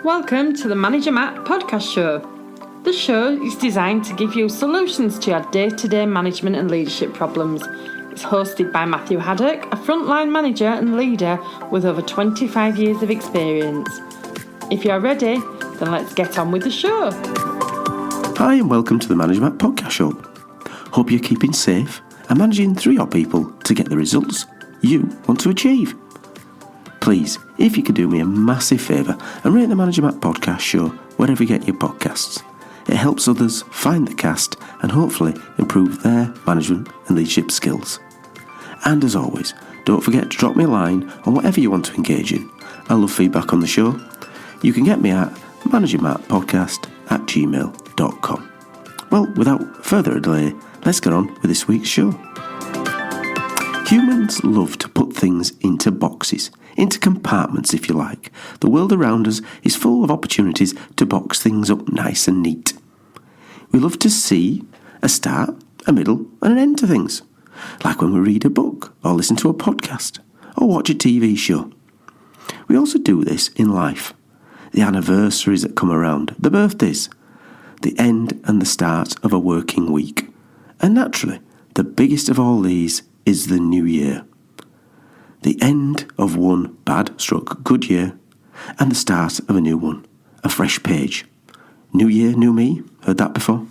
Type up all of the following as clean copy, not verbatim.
Welcome to the Manager Matt podcast show. The show is designed to give you solutions to your day-to-day management and leadership problems. It's hosted by Matthew Haddock, a frontline manager and leader with over 25 years of experience. If you're ready, then let's get on with the show. Hi and welcome to the Manager Matt podcast show. Hope you're keeping safe and managing through your people to get the results you want to achieve. Please, if you could do me a massive favour and rate the Manager Matt podcast show wherever you get your podcasts. It helps others find the cast and hopefully improve their management and leadership skills. And as always, don't forget to drop me a line on whatever you want to engage in. I love feedback on the show. You can get me at managermattpodcast@gmail.com. Well, without further delay, let's get on with this week's show. Humans love to put things into boxes, into compartments if you like. The world around us is full of opportunities to box things up nice and neat. We love to see a start, a middle and an end to things, like when we read a book or listen to a podcast or watch a TV show. We also do this in life. The anniversaries that come around, the birthdays, the end and the start of a working week. And naturally, the biggest of all these is the new year. The end of one bad/good year and the start of a new one, a fresh page. New year, new me, heard that before?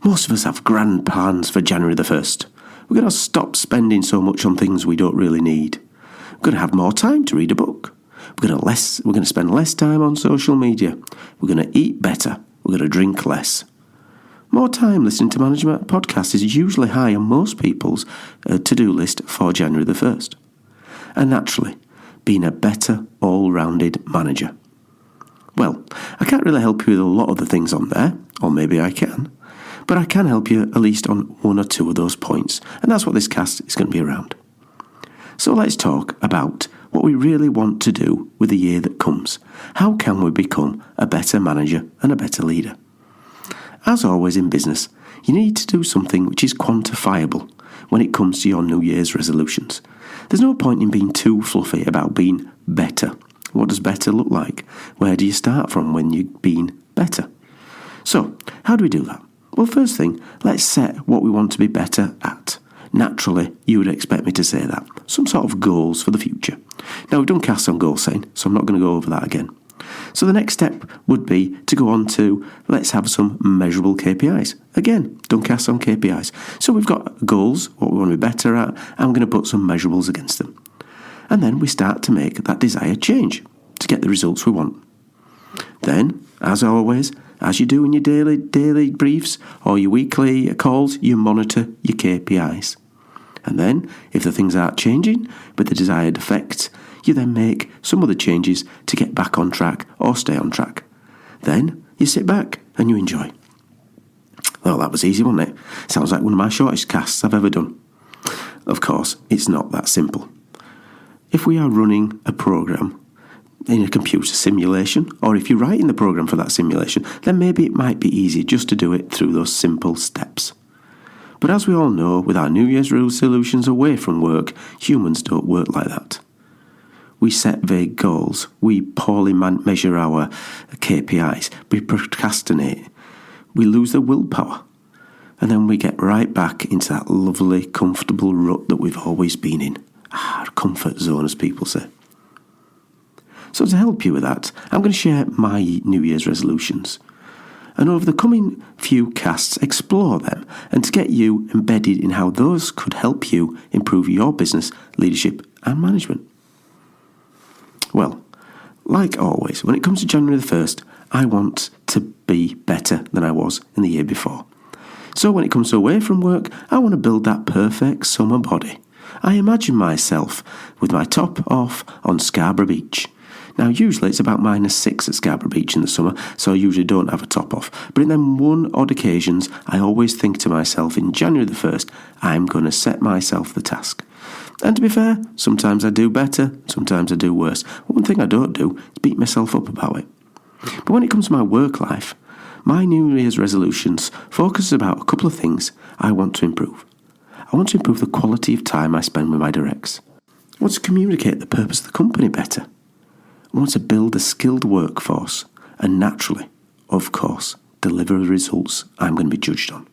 Most of us have grand plans for January the 1st. We're going to stop spending so much on things we don't really need. We're going to have more time to read a book. We're going to spend less time on social media. We're going to eat better. We're going to drink less. More time listening to Management Podcast is usually high on most people's to-do list for January the 1st. And naturally, being a better all-rounded manager. Well, I can't really help you with a lot of the things on there, or maybe I can, but I can help you at least on one or two of those points, and that's what this cast is going to be around. So let's talk about what we really want to do with the year that comes. How can we become a better manager and a better leader? As always in business, you need to do something which is quantifiable when it comes to your New Year's resolutions. There's no point in being too fluffy about being better. What does better look like? Where do you start from when you've been better? So, how do we do that? Well, first thing, let's set what we want to be better at. Naturally, you would expect me to say that. Some sort of goals for the future. Now, we've done casts on goal setting, so I'm not going to go over that again. So the next step would be to go on to, let's have some measurable KPIs. Again, done casts on KPIs. So we've got goals, what we want to be better at, and I'm going to put some measurables against them. And then we start to make that desired change to get the results we want. Then, as always, as you do in your daily briefs or your weekly calls, you monitor your KPIs. And then, if the things aren't changing with the desired effect, you then make some other changes to get back on track or stay on track. Then, you sit back and you enjoy. Well, that was easy, wasn't it? Sounds like one of my shortest casts I've ever done. Of course, it's not that simple. If we are running a program in a computer simulation, or if you're writing the program for that simulation, then maybe it might be easy just to do it through those simple steps. But as we all know, with our New Year's resolutions away from work, humans don't work like that. We set vague goals, we poorly measure our KPIs, we procrastinate, we lose the willpower, and then we get right back into that lovely, comfortable rut that we've always been in. Our comfort zone, as people say. So to help you with that, I'm going to share my New Year's resolutions. And over the coming few casts, explore them and to get you embedded in how those could help you improve your business, leadership and management. Well, like always, when it comes to January the 1st, I want to be better than I was in the year before. So when it comes to away from work, I want to build that perfect summer body. I imagine myself with my top off on Scarborough Beach. Now, usually it's about -6 at Scarborough Beach in the summer, so I usually don't have a top off. But in them one odd occasions, I always think to myself, in January the 1st, I'm going to set myself the task. And to be fair, sometimes I do better, sometimes I do worse. One thing I don't do is beat myself up about it. But when it comes to my work life, my New Year's resolutions focus about a couple of things I want to improve. I want to improve the quality of time I spend with my directs. I want to communicate the purpose of the company better. I want to build a skilled workforce and naturally, of course, deliver the results I'm going to be judged on.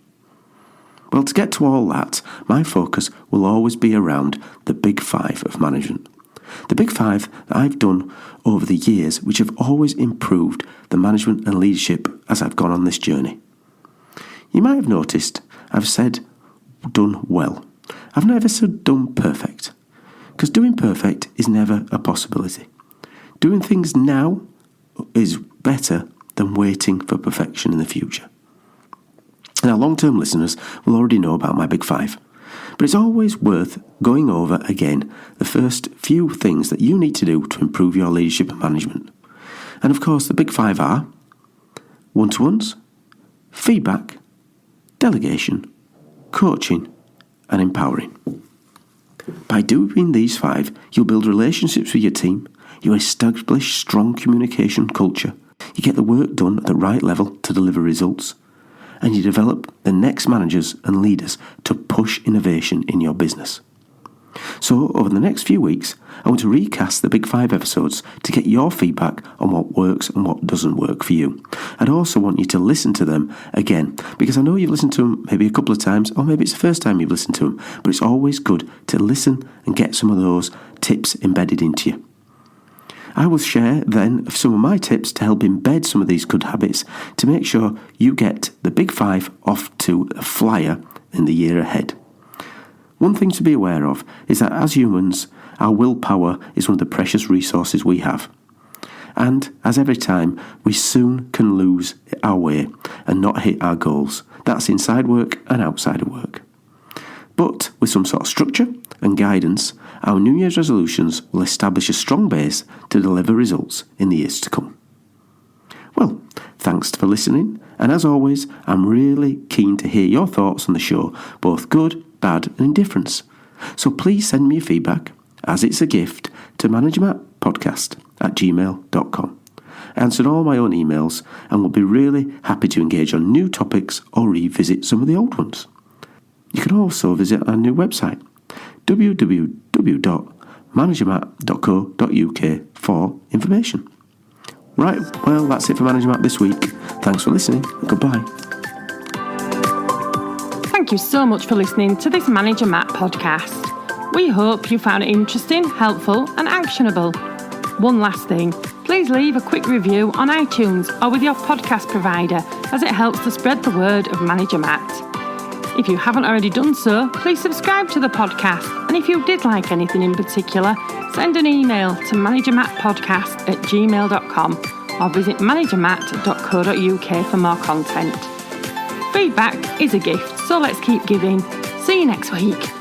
Well, to get to all that, my focus will always be around the big five of management. The big five that I've done over the years, which have always improved the management and leadership as I've gone on this journey. You might have noticed I've said done well. I've never said done perfect, because doing perfect is never a possibility. Doing things now is better than waiting for perfection in the future. Now, long-term listeners will already know about my big five, but it's always worth going over again the first few things that you need to do to improve your leadership and management. And of course, the big five are one-to-ones, feedback, delegation, coaching, and empowering. By doing these five, you'll build relationships with your team, you establish strong communication culture, you get the work done at the right level to deliver results, and you develop the next managers and leaders to push innovation in your business. So, over the next few weeks, I want to recast the big five episodes to get your feedback on what works and what doesn't work for you. I'd also want you to listen to them again, because I know you've listened to them maybe a couple of times, or maybe it's the first time you've listened to them, but it's always good to listen and get some of those tips embedded into you. I will share then some of my tips to help embed some of these good habits to make sure you get the big five off to a flyer in the year ahead. One thing to be aware of is that as humans, our willpower is one of the precious resources we have. And as every time, we soon can lose our way and not hit our goals. That's inside work and outside of work. But with some sort of structure and guidance, our New Year's resolutions will establish a strong base to deliver results in the years to come. Well, thanks for listening, and as always, I'm really keen to hear your thoughts on the show, both good, bad, and indifference. So please send me your feedback, as it's a gift, to managermattpodcast@gmail.com. I answered all my own emails and will be really happy to engage on new topics or revisit some of the old ones. You can also visit our new website, www.managermatt.co.uk for information. Right, well, that's it for Manager Matt this week. Thanks for listening. Goodbye. Thank you so much for listening to this Manager Matt podcast. We hope you found it interesting, helpful, and actionable. One last thing, please leave a quick review on iTunes or with your podcast provider, as it helps to spread the word of Manager Matt. If you haven't already done so, please subscribe to the podcast. And if you did like anything in particular, send an email to managermattpodcast@gmail.com or visit managermatt.co.uk for more content. Feedback is a gift, so let's keep giving. See you next week.